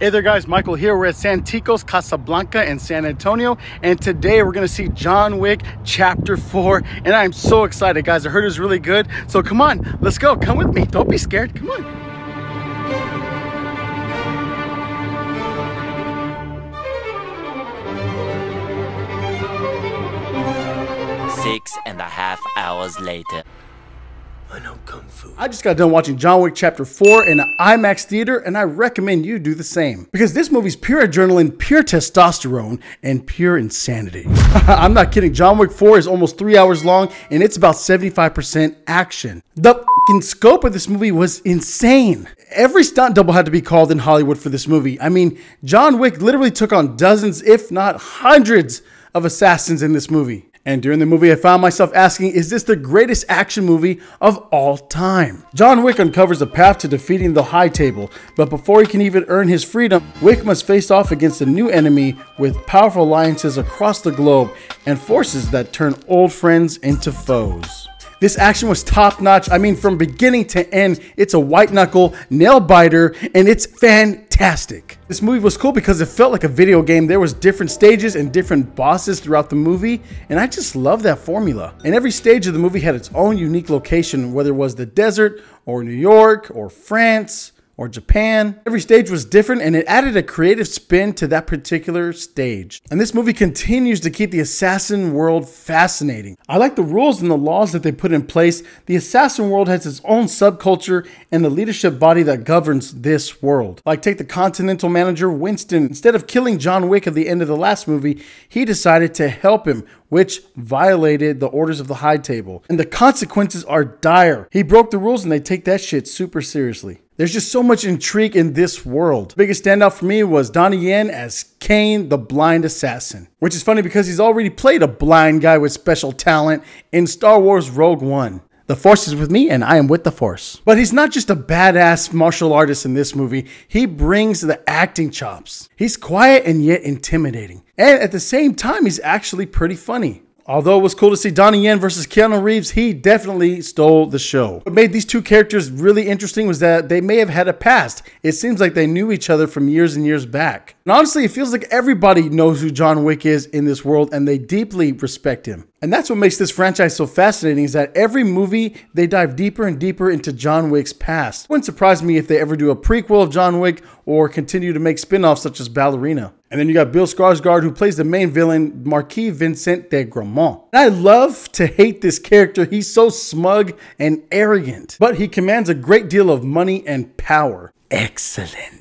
Hey there guys, Michael here. We're at Santikos, Casablanca in San Antonio, and today we're gonna see John Wick Chapter 4, and I'm so excited guys. I heard it was really good, so come on, let's go. Come with me, don't be scared, come on. 6.5 hours later. I know Kung Fu. I just got done watching John Wick Chapter 4 in an IMAX theater, and I recommend you do the same. Because this movie's pure adrenaline, pure testosterone, and pure insanity. I'm not kidding, John Wick 4 is almost 3 hours long, and it's about 75% action. The f***ing scope of this movie was insane. Every stunt double had to be called in Hollywood for this movie. I mean, John Wick literally took on dozens, if not hundreds, of assassins in this movie. And during the movie, I found myself asking, is this the greatest action movie of all time? John Wick uncovers a path to defeating the High Table, but before he can even earn his freedom, Wick must face off against a new enemy with powerful alliances across the globe and forces that turn old friends into foes. This action was top notch. I mean, from beginning to end, it's a white knuckle, nail biter, and it's fantastic. This movie was cool because it felt like a video game. There was different stages and different bosses throughout the movie, and I just love that formula. And every stage of the movie had its own unique location, whether it was the desert or New York or France or Japan. Every stage was different and it added a creative spin to that particular stage. And this movie continues to keep the assassin world fascinating. I like the rules and the laws that they put in place. The assassin world has its own subculture and the leadership body that governs this world. Like take the Continental manager Winston. Instead of killing John Wick at the end of the last movie, he decided to help him, which violated the orders of the High Table. And the consequences are dire. He broke the rules and they take that shit super seriously. There's just so much intrigue in this world. The biggest standout for me was Donnie Yen as Kane, the blind assassin. Which is funny because he's already played a blind guy with special talent in Star Wars Rogue One. The Force is with me and I am with the Force. But he's not just a badass martial artist in this movie. He brings the acting chops. He's quiet and yet intimidating. And at the same time, he's actually pretty funny. Although it was cool to see Donnie Yen versus Keanu Reeves, he definitely stole the show. What made these two characters really interesting was that they may have had a past. It seems like they knew each other from years and years back. And honestly, it feels like everybody knows who John Wick is in this world and they deeply respect him. And that's what makes this franchise so fascinating is that every movie, they dive deeper and deeper into John Wick's past. It wouldn't surprise me if they ever do a prequel of John Wick or continue to make spin-offs such as Ballerina. And then you got Bill Skarsgård, who plays the main villain, Marquis Vincent de Gramont. And I love to hate this character. He's so smug and arrogant, but he commands a great deal of money and power. Excellent.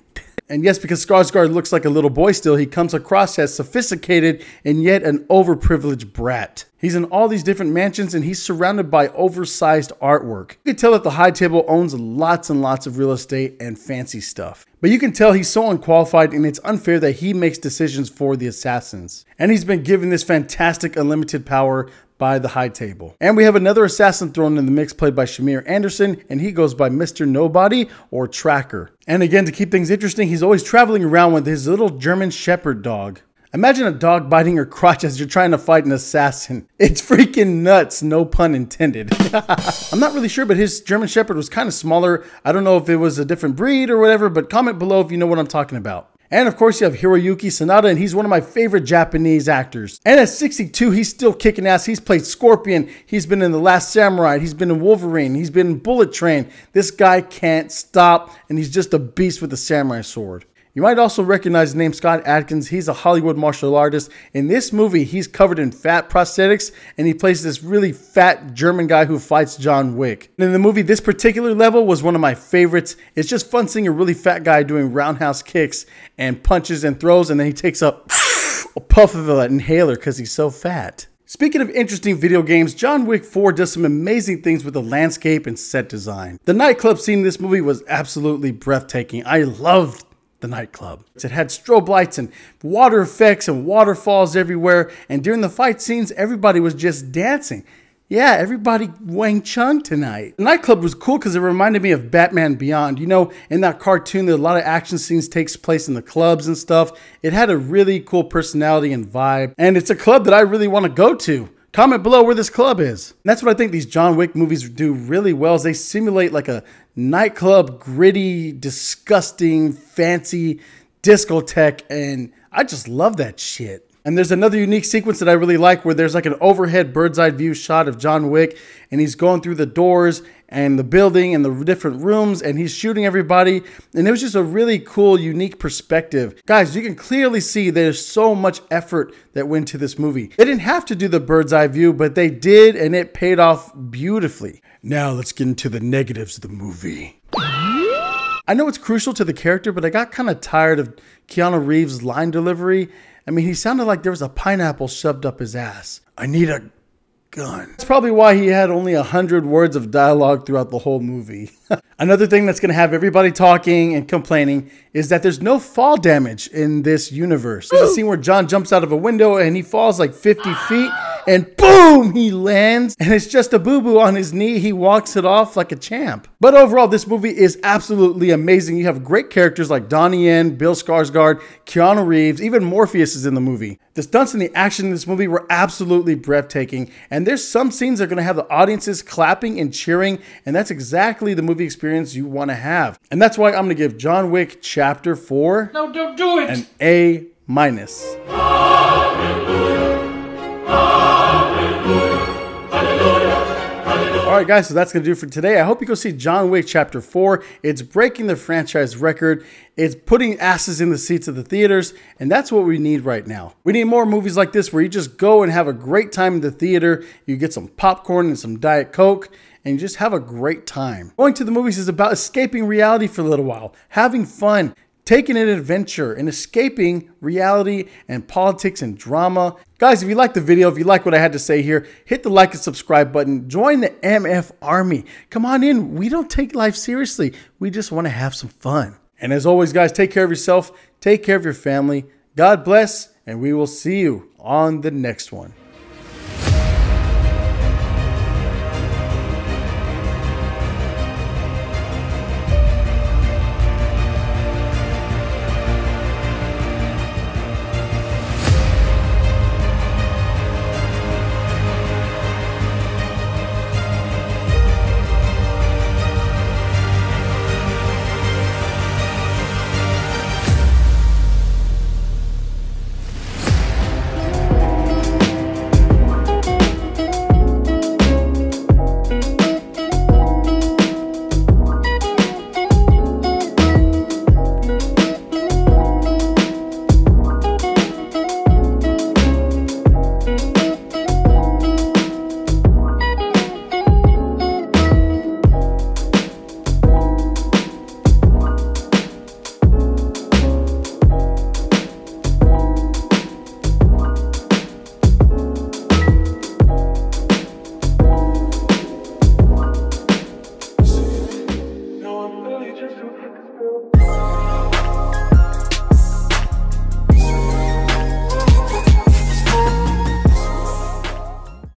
And yes, because Skarsgård looks like a little boy still, he comes across as sophisticated and yet an overprivileged brat. He's in all these different mansions and he's surrounded by oversized artwork. You can tell that the High Table owns lots and lots of real estate and fancy stuff. But you can tell he's so unqualified and it's unfair that he makes decisions for the assassins. And he's been given this fantastic unlimited power by the High Table. And we have another assassin thrown in the mix played by Shamir Anderson, and he goes by Mr. Nobody or Tracker. And again, to keep things interesting, he's always traveling around with his little German Shepherd dog. Imagine a dog biting your crotch as you're trying to fight an assassin. It's freaking nuts, no pun intended. I'm not really sure, but his German Shepherd was kind of smaller. I don't know if it was a different breed or whatever, but comment below if you know what I'm talking about. And of course you have Hiroyuki Sanada, and he's one of my favorite Japanese actors. And at 62, he's still kicking ass. He's played Scorpion. He's been in The Last Samurai. He's been in Wolverine. He's been in Bullet Train. This guy can't stop, and he's just a beast with a samurai sword. You might also recognize the name Scott Adkins. He's a Hollywood martial artist. In this movie, he's covered in fat prosthetics, and he plays this really fat German guy who fights John Wick. And in the movie, this particular level was one of my favorites. It's just fun seeing a really fat guy doing roundhouse kicks and punches and throws, and then he takes a puff of an inhaler because he's so fat. Speaking of interesting video games, John Wick 4 does some amazing things with the landscape and set design. The nightclub scene in this movie was absolutely breathtaking. I loved the nightclub. It had strobe lights and water effects and waterfalls everywhere. And during the fight scenes, everybody was just dancing. Yeah, everybody Wang Chung tonight. The nightclub was cool because it reminded me of Batman Beyond. You know, in that cartoon, there a lot of action scenes takes place in the clubs and stuff. It had a really cool personality and vibe. And it's a club that I really want to go to. Comment below where this club is. And that's what I think these John Wick movies do really well is they simulate like a nightclub, gritty, disgusting, fancy discotheque, and I just love that shit. And there's another unique sequence that I really like where there's like an overhead bird's eye view shot of John Wick, and he's going through the doors and the building and the different rooms, and he's shooting everybody. And it was just a really cool, unique perspective. Guys, you can clearly see there's so much effort that went to this movie. They didn't have to do the bird's eye view, but they did, and it paid off beautifully. Now let's get into the negatives of the movie. I know it's crucial to the character, but I got kind of tired of Keanu Reeves' line delivery. I mean, he sounded like there was a pineapple shoved up his ass. I need a gun. That's probably why he had only 100 words of dialogue throughout the whole movie. Another thing that's going to have everybody talking and complaining is that there's no fall damage in this universe. There's a scene where John jumps out of a window and he falls like 50 feet and boom, he lands and it's just a boo-boo on his knee. He walks it off like a champ. But overall, this movie is absolutely amazing. You have great characters like Donnie Yen, Bill Skarsgård, Keanu Reeves, even Morpheus is in the movie. The stunts and the action in this movie were absolutely breathtaking. And there's some scenes that are going to have the audiences clapping and cheering. And that's exactly the movie experience you want to have. And that's why I'm going to give John Wick Chapter 4 No, don't do it. an A-. Alright guys, so that's going to do it for today. I hope you go see John Wick Chapter 4. It's breaking the franchise record. It's putting asses in the seats of the theaters, and that's what we need right now. We need more movies like this where you just go and have a great time in the theater. You get some popcorn and some Diet Coke, and you just have a great time. Going to the movies is about escaping reality for a little while, having fun, taking an adventure, and escaping reality and politics and drama. Guys, if you liked the video, if you like what I had to say here, hit the like and subscribe button. Join the MF Army. Come on in. We don't take life seriously. We just want to have some fun. And as always, guys, take care of yourself. Take care of your family. God bless, and we will see you on the next one.